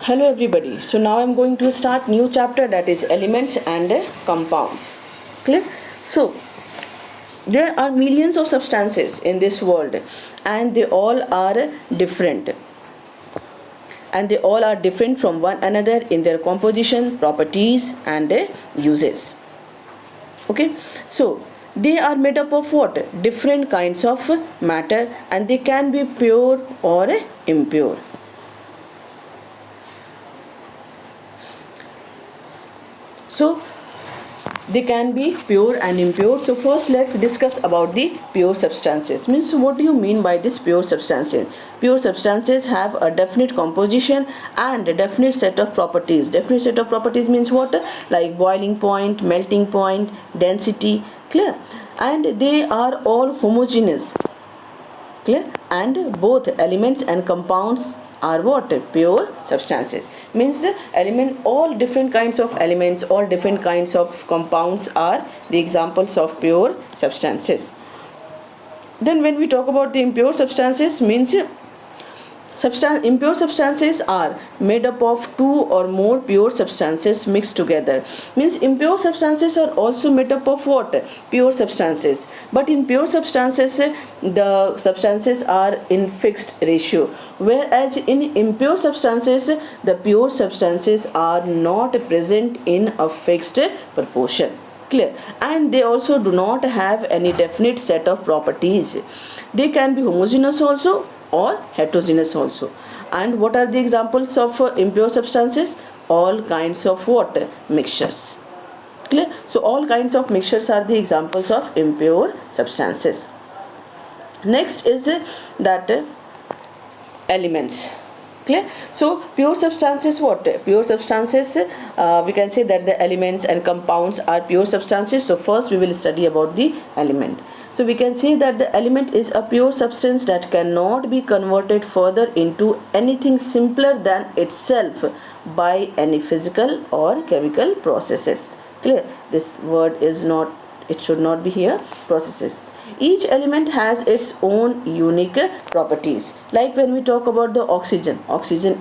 Hello everybody. So now I'm going to start new chapter, that is elements and compounds. Clear? So there are millions of substances in this world and they all are different. And they all are different from one another in their composition, properties and uses. Okay? So they are made up of what? Different kinds of matter, and they can be pure or impure. So they can be pure and impure. So first let's discuss about the pure substances. Means, what do you mean by this pure substances? Pure substances have a definite composition and a definite set of properties. Definite set of properties means what? Like boiling point, melting point, density. Clear? And they are all homogeneous. Clear? And both elements and compounds are what? Pure substances. Means the element, all different kinds of elements, all different kinds of compounds are the examples of pure substances. Then when we talk about the impure substances, means impure substances are made up of two or more pure substances mixed together. Means impure substances are also made up of what? Pure substances. But in pure substances, the substances are in fixed ratio, whereas in impure substances, the pure substances are not present in a fixed proportion. Clear? And they also do not have any definite set of properties. They can be homogeneous also or heterogeneous also. And what are the examples of impure substances? All kinds of what? Mixtures. Clear? So all kinds of mixtures are the examples of impure substances. Next is that elements. Clear? So pure substances, what? Pure substances, we can say that the elements and compounds are pure substances. So first we will study about the element. So we can say that the element is a pure substance that cannot be converted further into anything simpler than itself by any physical or chemical processes. Clear? This word is not, it should not be here, processes. Each element has its own unique properties. Like when we talk about the oxygen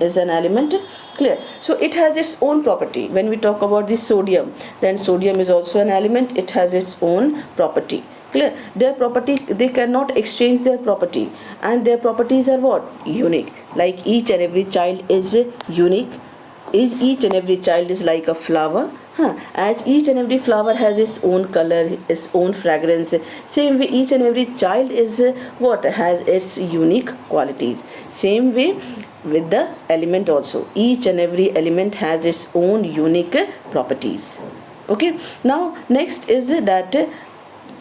is an element. Clear? So it has its own property. When we talk about the sodium, then sodium is also an element. It has its own property. Clear? Their property, they cannot exchange their property, and their properties are what? Unique. Like each and every child is unique. Each and every child is like a flower. As each and every flower has its own color, its own fragrance, same way each and every child is what? Has its unique qualities. Same way with the element also. Each and every element has its own unique properties. Okay. Now next is that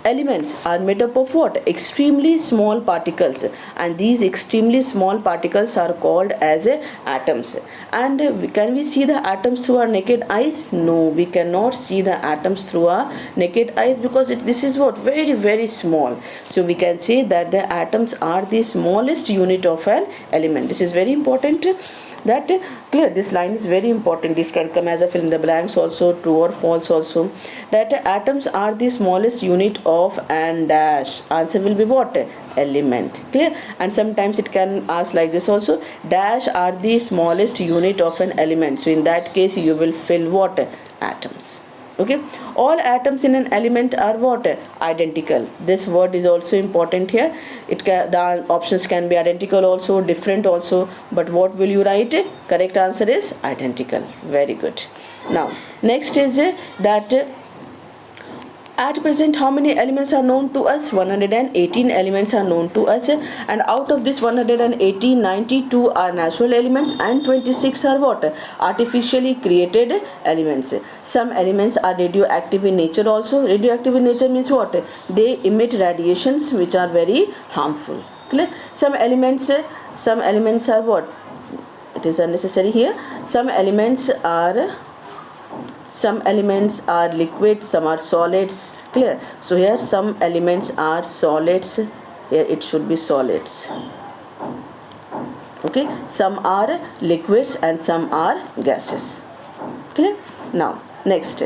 elements are made up of what? Extremely small particles, and these extremely small particles are called as atoms. And can we see the atoms through our naked eyes? No, we cannot see the atoms through our naked eyes, because this is what? Very, very small. So we can say that the atoms are the smallest unit of an element. This is very important. That clear? This line is very important. This can come as a fill in the blanks also, true or false also. That atoms are the smallest unit of an dash. Answer will be what? Element. Clear? And sometimes it can ask like this also, dash are the smallest unit of an element. So in that case you will fill what? Atoms. Okay. All atoms in an element are what? Identical. This word is also important here. The options can be identical also, different also, but what will you write? Correct answer is identical. Very good. Now next is that at present how many elements are known to us? 118 elements are known to us, and out of this 118, 92 are natural elements and 26 are what? Artificially created elements. Some elements are radioactive in nature also. Radioactive in nature means what? They emit radiations which are very harmful. Clear? Some elements are what? It is unnecessary here. Some elements are liquid, some are solids. Clear? So here some elements are solids, here it should be solids. Okay, some are liquids and some are gases. Clear? Now next,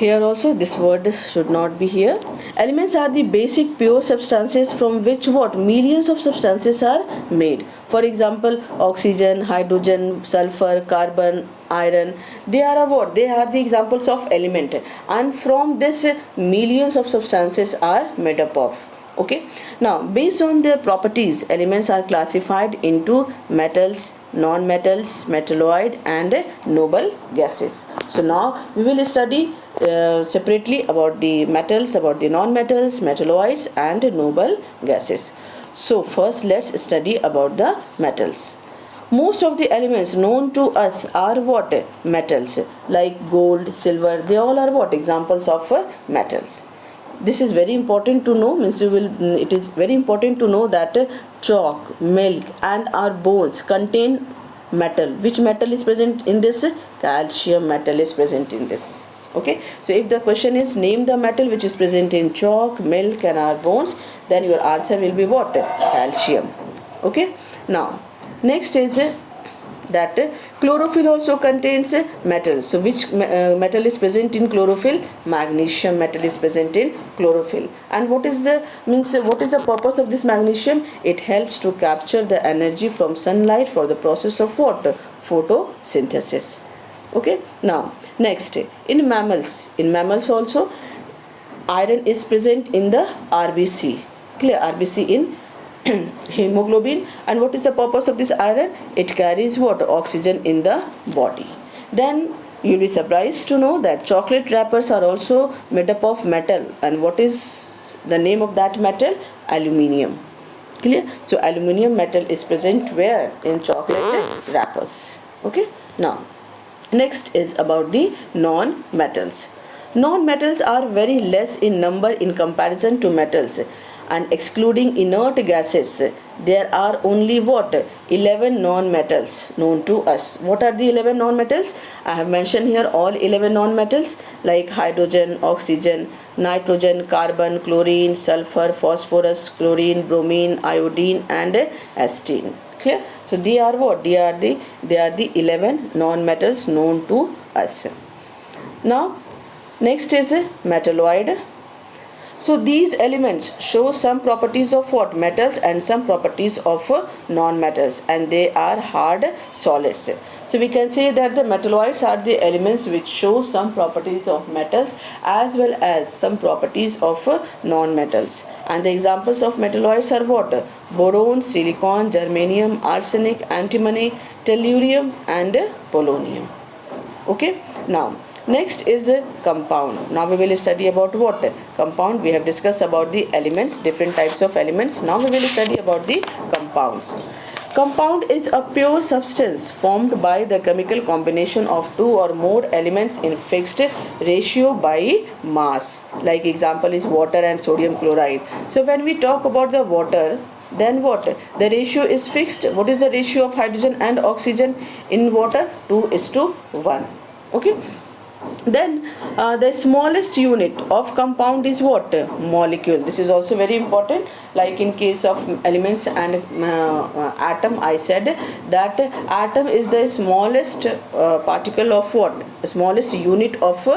Here also this word should not be here. Elements are the basic pure substances from which what millions of substances are made. For example, oxygen, hydrogen, sulfur, carbon, iron, they are what? They are the examples of element, and from this millions of substances are made up of. Okay, now based on their properties, elements are classified into metals, non-metals, metalloid and noble gases. So now we will study separately about the metals, about the non-metals, metalloids and noble gases. So first let's study about the metals. Most of the elements known to us are what? Metals, like gold, silver, they all are what? Examples of metals. This is very important to know, means you will, it is very important to know that chalk, milk and our bones contain metal. Which metal is present in this? Calcium metal is present in this. Okay, so if the question is name the metal which is present in chalk, milk and our bones, then your answer will be what? Calcium. Okay, now next is that chlorophyll also contains metals. So which metal is present in chlorophyll? Magnesium metal is present in chlorophyll. And what is the purpose of this magnesium? It helps to capture the energy from sunlight for the process of what? Photosynthesis. Okay, now next, in mammals also iron is present in the RBC. Clear? RBC in hemoglobin. And what is the purpose of this iron? It carries what? Oxygen in the body. Then you'll be surprised to know that chocolate wrappers are also made up of metal. And what is the name of that metal? Aluminium. Clear? So aluminium metal is present where? In chocolate wrappers. Okay, now next is about the non-metals. Non-metals are very less in number in comparison to metals, and excluding inert gases, there are only what? 11 non-metals known to us. What are the 11 non-metals? I have mentioned here all 11 non-metals, like hydrogen, oxygen, nitrogen, carbon, chlorine, sulfur, phosphorus, chlorine, bromine, iodine and acetine. Clear? So they are what? They are the 11 non-metals known to us. Now next is metalloid. So these elements show some properties of what? Metals and some properties of non-metals, and they are hard solids. So we can say that the metalloids are the elements which show some properties of metals as well as some properties of non-metals. And the examples of metalloids are what? Boron, silicon, germanium, arsenic, antimony, tellurium and polonium. Okay, now next is a compound. Now we will study about what? Compound. We have discussed about the elements, different types of elements. Now we will study about the compounds. Compound is a pure substance formed by the chemical combination of two or more elements in fixed ratio by mass. Like example is water and sodium chloride. So when we talk about the water, then what? The ratio is fixed. What is the ratio of hydrogen and oxygen in water? 2:1. Okay. Then the smallest unit of compound is what? Molecule. This is also very important. Like in case of elements and atom, I said that atom is the smallest particle of what? Smallest unit of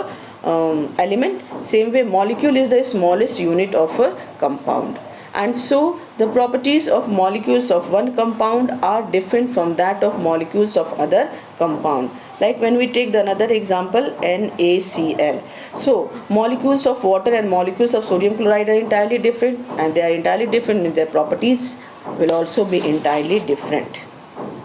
element. Same way molecule is the smallest unit of compound. And so the properties of molecules of one compound are different from that of molecules of other compound. Like when we take the another example, NaCl. So molecules of water and molecules of sodium chloride are entirely different, and they are entirely different in their properties will also be entirely different.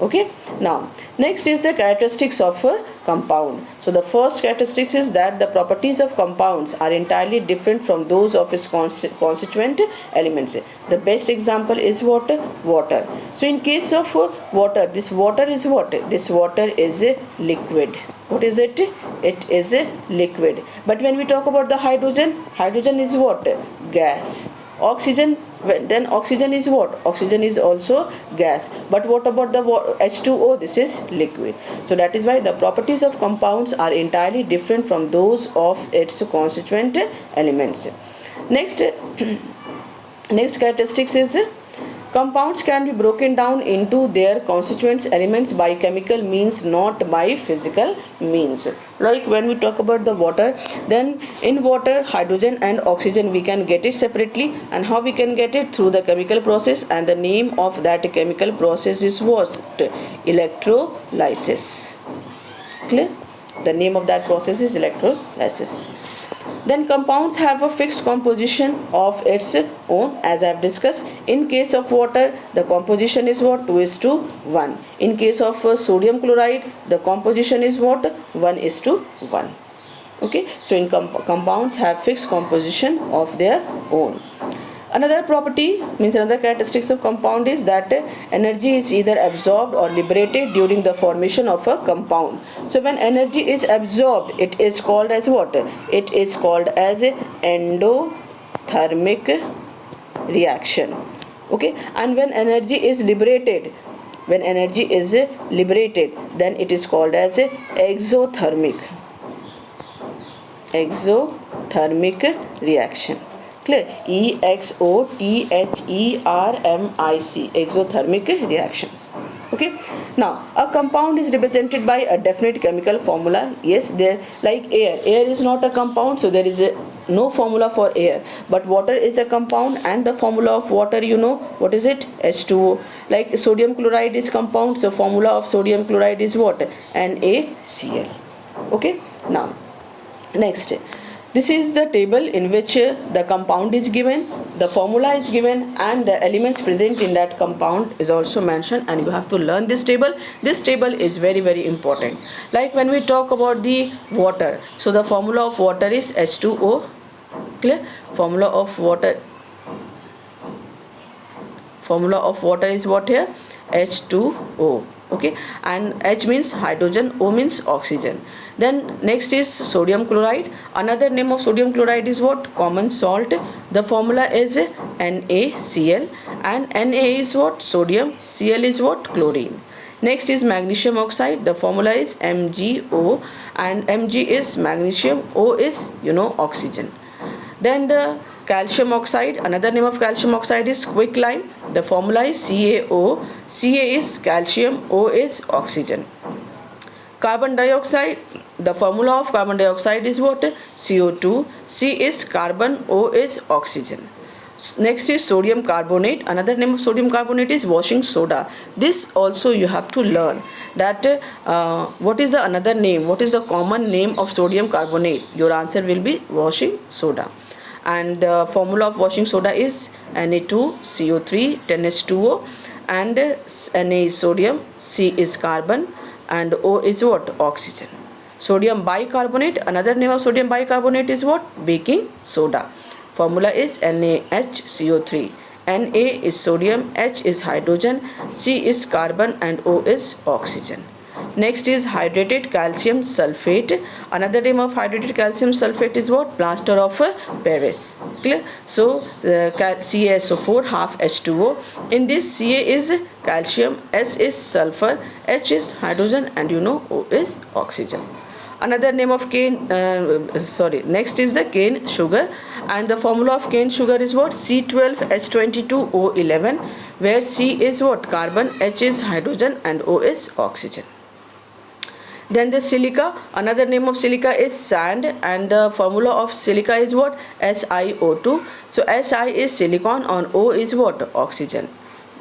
Okay, now next is the characteristics of a compound. So the first characteristics is that the properties of compounds are entirely different from those of its constituent elements. The best example is what? Water. So in case of water, this water is what? This water is a liquid. What is it? It is a liquid. But when we talk about the hydrogen, hydrogen is what? Gas. Oxygen, then oxygen is what? Oxygen is also gas. But what about the H2O? This is liquid. So that is why the properties of compounds are entirely different from those of its constituent elements. Next next characteristics is Compounds can be broken down into their constituent elements by chemical means, not by physical means. Like when we talk about the water, then in water hydrogen and oxygen we can get it separately, and how we can get it? Through the chemical process, and the name of that chemical process is what? Electrolysis. Clear? The name of that process is electrolysis. Then compounds have a fixed composition of its own, as I have discussed. In case of water, the composition is what? 2:1. In case of sodium chloride, the composition is what? 1:1. Okay, so in compounds have fixed composition of their own. Another property, means another characteristics of compound is that energy is either absorbed or liberated during the formation of a compound. So when energy is absorbed, it is called as what? It is called as endothermic reaction. Okay, and when energy is liberated, then it is called as exothermic reaction. Clear? EXOTHERMIC, exothermic reactions. Okay, now a compound is represented by a definite chemical formula. Yes, there, like air is not a compound, so there is no formula for air, but water is a compound, and the formula of water, you know what is it? H2O. Like sodium chloride is compound, so formula of sodium chloride is what? NaCl. Okay, now next, this is the table in which the compound is given, the formula is given, and the elements present in that compound is also mentioned, and you have to learn this table. This table is very, very important. Like when we talk about the water, so the formula of water is H2O. Clear? Formula of water is what here? H2O. Okay, and H means hydrogen, O means oxygen. Then next is sodium chloride. Another name of sodium chloride is what? Common salt. The formula is NaCl, and Na is what? Sodium, Cl is what? Chlorine. Next is magnesium oxide. The formula is MgO, and Mg is magnesium, O is oxygen. Then the calcium oxide, another name of calcium oxide is quicklime. The formula is CaO. Ca is calcium, O is oxygen. Carbon dioxide, the formula of carbon dioxide is what? CO2. C is carbon, O is oxygen. Next is sodium carbonate. Another name of sodium carbonate is washing soda. This also you have to learn, that what is the another name, what is the common name of sodium carbonate? Your answer will be washing soda. And the formula of washing soda is Na2CO3 10H2O, and Na is sodium, C is carbon, and O is what? Oxygen. Sodium bicarbonate, another name of sodium bicarbonate is what? Baking soda. Formula is NaHCO3. Na is sodium, H is hydrogen, C is carbon, and O is oxygen. Next is hydrated calcium sulfate. Another name of hydrated calcium sulfate is what? Plaster of Paris. Clear? So CaSO4 half H2O. In this, Ca is calcium, S is sulfur, H is hydrogen, and O is oxygen. Another name of next is the cane sugar, and the formula of cane sugar is what? C12H22O11, where C is what? Carbon, H is hydrogen, and O is oxygen. Then the silica, another name of silica is sand, and the formula of silica is what? SiO2. So Si is silicon, and O is what? Oxygen.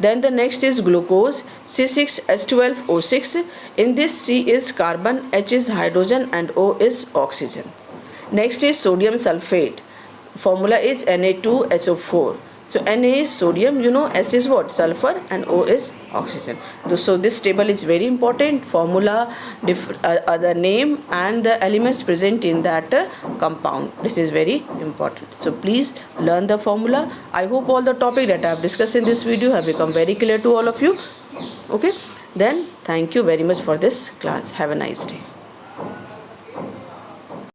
Then the next is glucose, C6H12O6. In this, C is carbon, H is hydrogen, and O is oxygen. Next is sodium sulfate. Formula is Na2SO4. So Na is sodium, S is what? Sulfur, and O is oxygen. So this table is very important. Formula, the name, and the elements present in that compound. This is very important. So please learn the formula. I hope all the topic that I have discussed in this video have become very clear to all of you. Okay, then thank you very much for this class. Have a nice day.